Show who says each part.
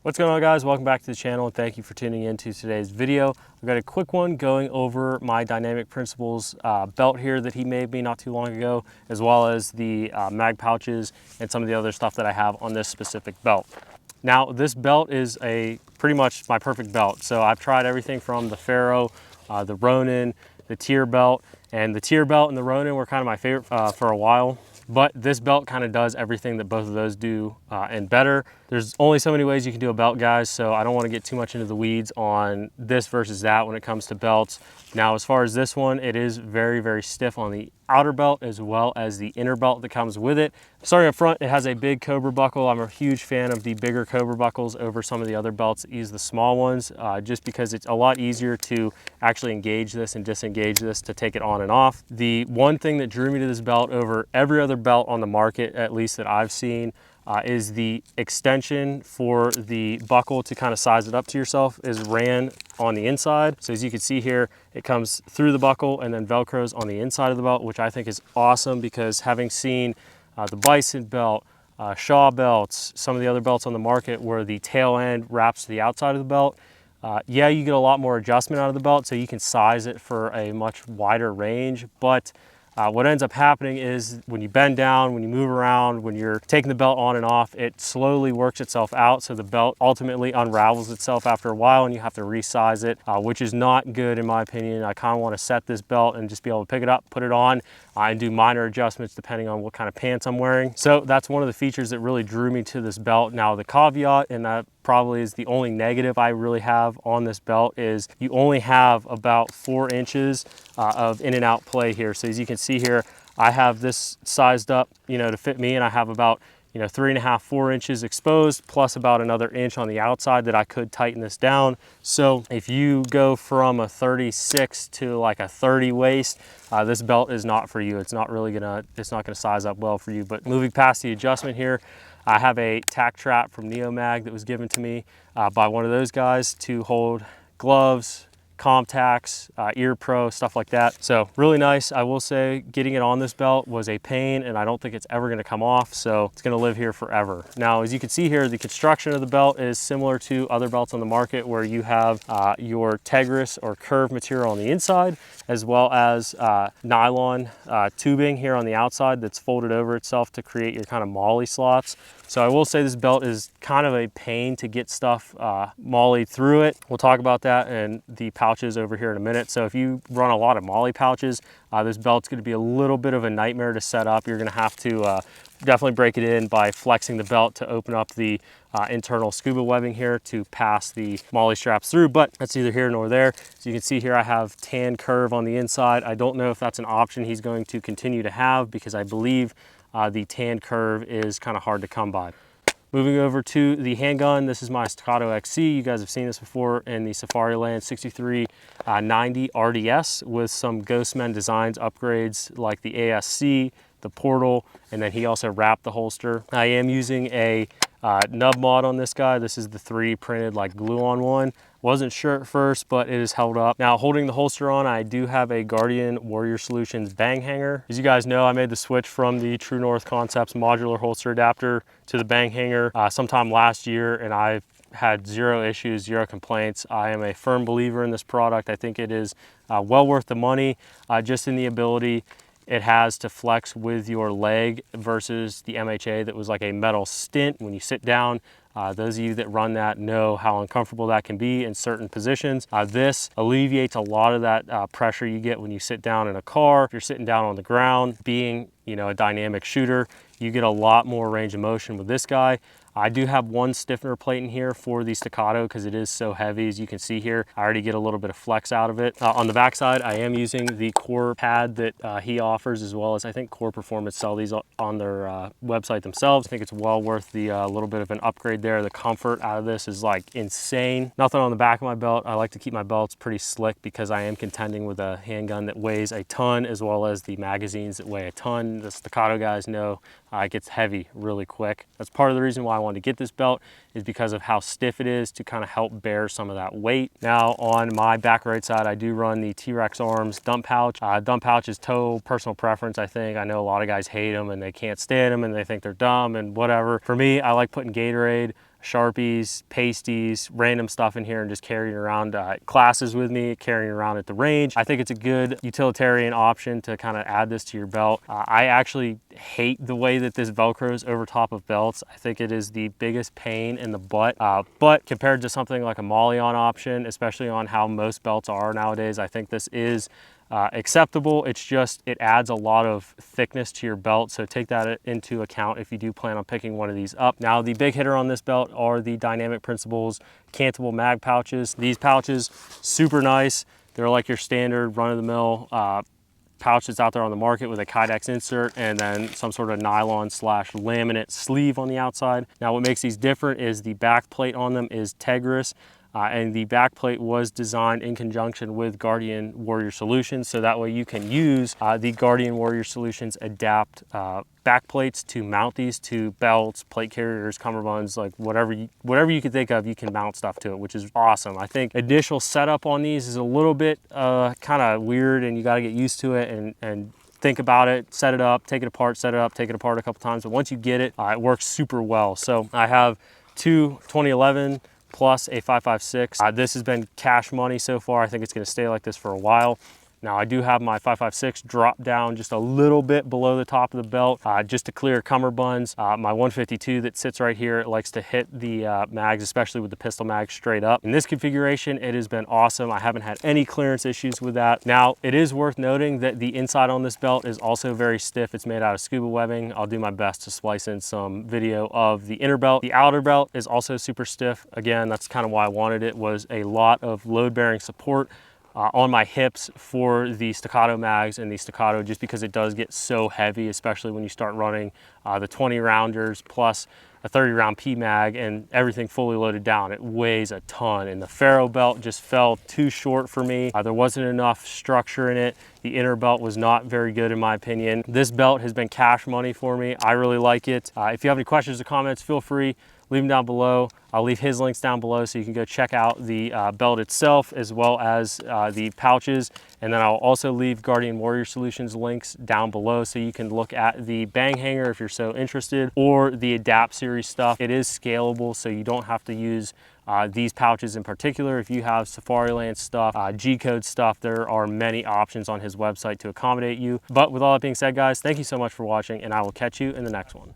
Speaker 1: What's going on, guys? Welcome back to the channel and thank you for tuning in to today's video. I've got a quick one going over my Dynamic Principles belt here that he made me not too long ago, as well as the mag pouches and some of the other stuff that I have on this specific belt. Now, this belt is pretty much my perfect belt. So I've tried everything from the Pharaoh, the Ronin, the Tier belt, and the Tier belt and the Ronin were kind of my favorite for a while. But this belt kind of does everything that both of those do and better. There's only so many ways you can do a belt, guys, so I don't want to get too much into the weeds on this versus that when it comes to belts. Now, as far as this one, it is very, very stiff on the outer belt as well as the inner belt that comes with it. Starting up front, it has a big Cobra buckle. I'm a huge fan of the bigger Cobra buckles over some of the other belts that use the small ones, just because it's a lot easier to actually engage this and disengage this to take it on and off. The one thing that drew me to this belt over every other belt on the market, at least that I've seen, is the extension for the buckle to kind of size it up to yourself is ran on the inside. So as you can see here, it comes through the buckle and then Velcros on the inside of the belt, which I think is awesome because having seen the Bison belt, Shaw belts, some of the other belts on the market where the tail end wraps to the outside of the belt, yeah, you get a lot more adjustment out of the belt, so you can size it for a much wider range, but what ends up happening is when you bend down, when you move around, when you're taking the belt on and off, it slowly works itself out. So the belt ultimately unravels itself after a while and you have to resize it, which is not good in my opinion. I kind of want to set this belt and just be able to pick it up, put it on, and do minor adjustments depending on what kind of pants I'm wearing. So that's one of the features that really drew me to this belt. Now the caveat, and that probably is the only negative I really have on this belt, is you only have about 4 inches of in and out play here. So as you can see here, I have this sized up, to fit me, and I have about 3.5, 4 inches exposed, plus about another inch on the outside that I could tighten this down. So if you go from a 36 to like a 30 waist, this belt is not for you. It's not gonna size up well for you. But moving past the adjustment here, I have a tack trap from Neomag that was given to me by one of those guys to hold gloves, Comtacks, Ear Pro, stuff like that. So really nice. I will say getting it on this belt was a pain and I don't think it's ever gonna come off. So it's gonna live here forever. Now, as you can see here, the construction of the belt is similar to other belts on the market where you have your Tegris or curved material on the inside, as well as nylon tubing here on the outside that's folded over itself to create your kind of molly slots. So I will say this belt is kind of a pain to get stuff mollied through it. We'll talk about that and the pouches over here in a minute. So if you run a lot of molly pouches, this belt's gonna be a little bit of a nightmare to set up. You're gonna have to definitely break it in by flexing the belt to open up the internal scuba webbing here to pass the molly straps through, but that's neither here nor there. So you can see here I have tan curve on the inside. I don't know if that's an option he's going to continue to have because I believe the tan curve is kind of hard to come by. Moving over to the handgun, this is my Staccato XC. You guys have seen this before in the Safariland 6390 RDS with some Ghostmen Designs upgrades like the ASC, the portal, and then he also wrapped the holster. I am using a nub mod on this guy. This is the 3D printed like glue-on one. Wasn't sure at first, but it is held up. Now, holding the holster on, I do have a Guardian Warrior Solutions bang hanger. As you guys know, I made the switch from the True North Concepts modular holster adapter to the bang hanger sometime last year, and I've had zero issues, zero complaints. I am a firm believer in this product. I think it is well worth the money, just in the ability it has to flex with your leg versus the MHA that was like a metal stint when you sit down. Those of you that run that know how uncomfortable that can be in certain positions. This alleviates a lot of that pressure you get when you sit down in a car. If you're sitting down on the ground, being a dynamic shooter, you get a lot more range of motion with this guy. I do have one stiffener plate in here for the Staccato because it is so heavy. As you can see here, I already get a little bit of flex out of it. On the backside, I am using the Core pad that he offers, as well as I think Core Performance sell these on their website themselves. I think it's well worth the little bit of an upgrade there. The comfort out of this is like insane. Nothing on the back of my belt. I like to keep my belts pretty slick because I am contending with a handgun that weighs a ton, as well as the magazines that weigh a ton. The Staccato guys know it gets heavy really quick. That's part of the reason why I wanted to get this belt, is because of how stiff it is to kind of help bear some of that weight. Now on my back right side, I do run the T-Rex Arms dump pouch. Dump pouch is total personal preference, I think. I know a lot of guys hate them and they can't stand them and they think they're dumb and whatever. For me, I like putting Gatorade, Sharpies, pasties, random stuff in here and just carrying around classes with me, carrying around at the range. I think it's a good utilitarian option to kind of add this to your belt. I actually hate the way that this Velcros over top of belts. I think it is the biggest pain in the butt, but compared to something like a Molly-on option, especially on how most belts are nowadays, I think this is acceptable. It's just, it adds a lot of thickness to your belt, so take that into account if you do plan on picking one of these up. Now, the big hitter on this belt are the Dynamic Principles cantable mag pouches. These pouches, super nice. They're like your standard run-of-the-mill pouch that's out there on the market with a Kydex insert and then some sort of nylon / laminate sleeve on the outside. Now, what makes these different is the back plate on them is Tegris. And the back plate was designed in conjunction with Guardian Warrior Solutions, so that way you can use the Guardian Warrior Solutions adapt back plates to mount these to belts, plate carriers, cummerbunds, like whatever you can think of, you can mount stuff to it, which is awesome. I think initial setup on these is a little bit kind of weird, and you got to get used to it and think about it, set it up, take it apart, set it up, take it apart a couple times. But once you get it, it works super well. So I have two 2011 plus a 5.56. This has been cash money so far. I think it's going to stay like this for a while. Now, I do have my 5.56 drop down just a little bit below the top of the belt just to clear cummerbunds. My 152 that sits right here, it likes to hit the mags, especially with the pistol mag straight up. In this configuration, it has been awesome. I haven't had any clearance issues with that. Now, it is worth noting that the inside on this belt is also very stiff. It's made out of scuba webbing. I'll do my best to splice in some video of the inner belt. The outer belt is also super stiff. Again, that's kind of why I wanted it, was a lot of load-bearing support on my hips for the staccato mags and the staccato, just because it does get so heavy, especially when you start running the 20 rounders plus a 30 round P mag and everything fully loaded down. It weighs a ton, and the Faro belt just fell too short for me. There wasn't enough structure in it. The inner belt was not very good in my opinion. This belt has been cash money for me. I really like it. If you have any questions or comments, feel free, leave them down below. I'll leave his links down below so you can go check out the belt itself as well as the pouches. And then I'll also leave Guardian Warrior Solutions links down below so you can look at the bang hanger if you're so interested, or the Adapt series stuff. It is scalable, so you don't have to use these pouches in particular. If you have Safariland stuff, G-code stuff, there are many options on his website to accommodate you. But with all that being said, guys, thank you so much for watching, and I will catch you in the next one.